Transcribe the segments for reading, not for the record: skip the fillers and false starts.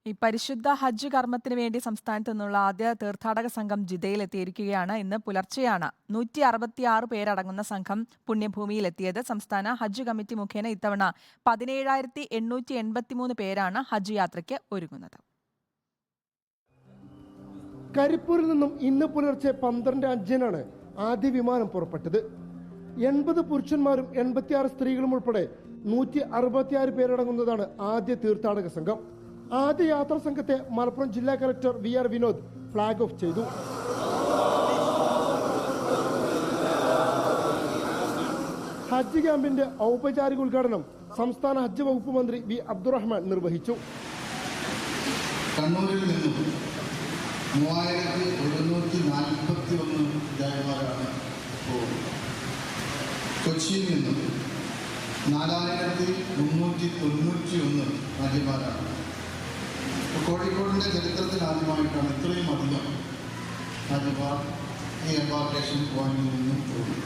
ഈ പരിശുദ്ധ ഹജ്ജ് കർമ്മത്തിന് വേണ്ടി സംസ്ഥാനത്തു നിന്നുള്ള ആദ്യ തീർത്ഥാടക സംഘം ജിദ്ദയിലെത്തിയിരിക്കുകയാണ്. ഇന്ന് പുലർച്ചെയാണ് 166 പേരടങ്ങുന്ന സംഘം പുണ്യഭൂമിയിലെത്തിയത്. സംസ്ഥാന ഹജ്ജ് കമ്മിറ്റി മുഖേന ഇത്തവണ 17,883 പേരാണ് ഹജ്ജ് യാത്രയ്ക്ക് ഒരുങ്ങുന്നത്. കരിപ്പൂരിൽ നിന്നും ഇന്ന് പുലർച്ചെ 12:05 ആദ്യ വിമാനം പുറപ്പെട്ടത്. 80 പുരുഷന്മാരും 86 സ്ത്രീകളും ഉൾപ്പെടെ 166 പേരടങ്ങുന്നതാണ് ആദ്യ തീർത്ഥാടക സംഘം. ആദ്യ യാത്രാ സംഘത്തെ മലപ്പുറം ജില്ലാ collector VR Vinod flag off ചെയ്തു. ഹജ്ജ് ക്യാമ്പിന്റെ ഔപചാരിക ഉദ്ഘാടനം സംസ്ഥാന ഹജ്ജ് വകുപ്പ് മന്ത്രി വി അബ്ദുറഹ്മാൻ നിർവഹിച്ചു. കണ്ണൂരിൽ നിന്നും 3141 ജായമാരാണ് പോകുന്നത്. കൊച്ചിയിൽ നിന്നും 4391 രാജ്യമാരാണ്. കോഴിക്കോടിന്റെ ചരിത്രത്തിൽ ആദ്യമായിട്ടാണ് ഇത്രയും അധികം രാജ്യമാർ ഈ എംബാർക്കേഷൻ പോയിന്റിൽ നിന്നും പോകുന്നത്.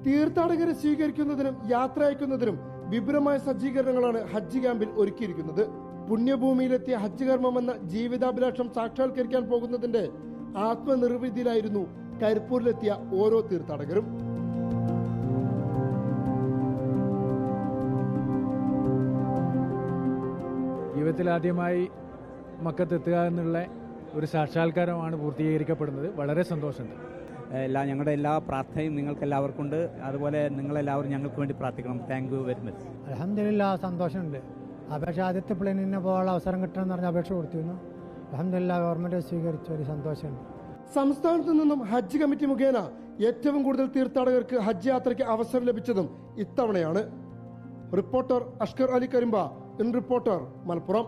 തീർത്ഥാടകരെ സ്വീകരിക്കുന്നതിനും യാത്ര അയക്കുന്നതിനും വിപുലമായ സജ്ജീകരണങ്ങളാണ് ഹജ്ജ് ക്യാമ്പിൽ ഒരുക്കിയിരിക്കുന്നത്. പുണ്യഭൂമിയിലെത്തിയ ഹജ്ജ് കർമ്മം എന്ന ജീവിതാഭിലാഷം സാക്ഷാത്കരിക്കാൻ പോകുന്നതിന്റെ ആത്മനിർവൃതിയിലായിരുന്നു കരിപ്പൂരിലെത്തിയ ഓരോ തീർത്ഥാടകരും. ജീവിതത്തിൽ ആദ്യമായി മക്കത്തെത്തുക എന്നുള്ള ഒരു സാക്ഷാത്കാരമാണ് പൂർത്തീകരിക്കപ്പെടുന്നത്. വളരെ സന്തോഷമുണ്ട്. ഞങ്ങളുടെ എല്ലാ പ്രാർത്ഥനയും നിങ്ങൾക്കെല്ലാവർക്കുണ്ട്. അതുപോലെ നിങ്ങളെല്ലാവരും ഞങ്ങൾക്ക് വേണ്ടി പ്രാർത്ഥിക്കണം. Thank you very much. അൽഹംദുലില്ലാഹ്, സന്തോഷമുണ്ട്. അപേക്ഷ ആദ്യത്തെ പ്ലെയിനിന് പോകാനുള്ള അവസരം കിട്ടണമെന്ന് പറഞ്ഞ അപേക്ഷ കൊടുത്തിരുന്നു. അൽഹംദുലില്ലാഹ്, ഗവൺമെന്റ് സ്വീകരിച്ച ഒരു സന്തോഷമുണ്ട്. സംസ്ഥാനത്തു നിന്നും ഹജ്ജ് കമ്മിറ്റി മുഖേന ഏറ്റവും കൂടുതൽ തീർത്ഥാടകർക്ക് ഹജ്ജ് യാത്രയ്ക്ക് അവസരം ലഭിച്ചതും ഇത്തവണയാണ്. Reporter Ashkar Ali Karimba, in reporter, Malappuram.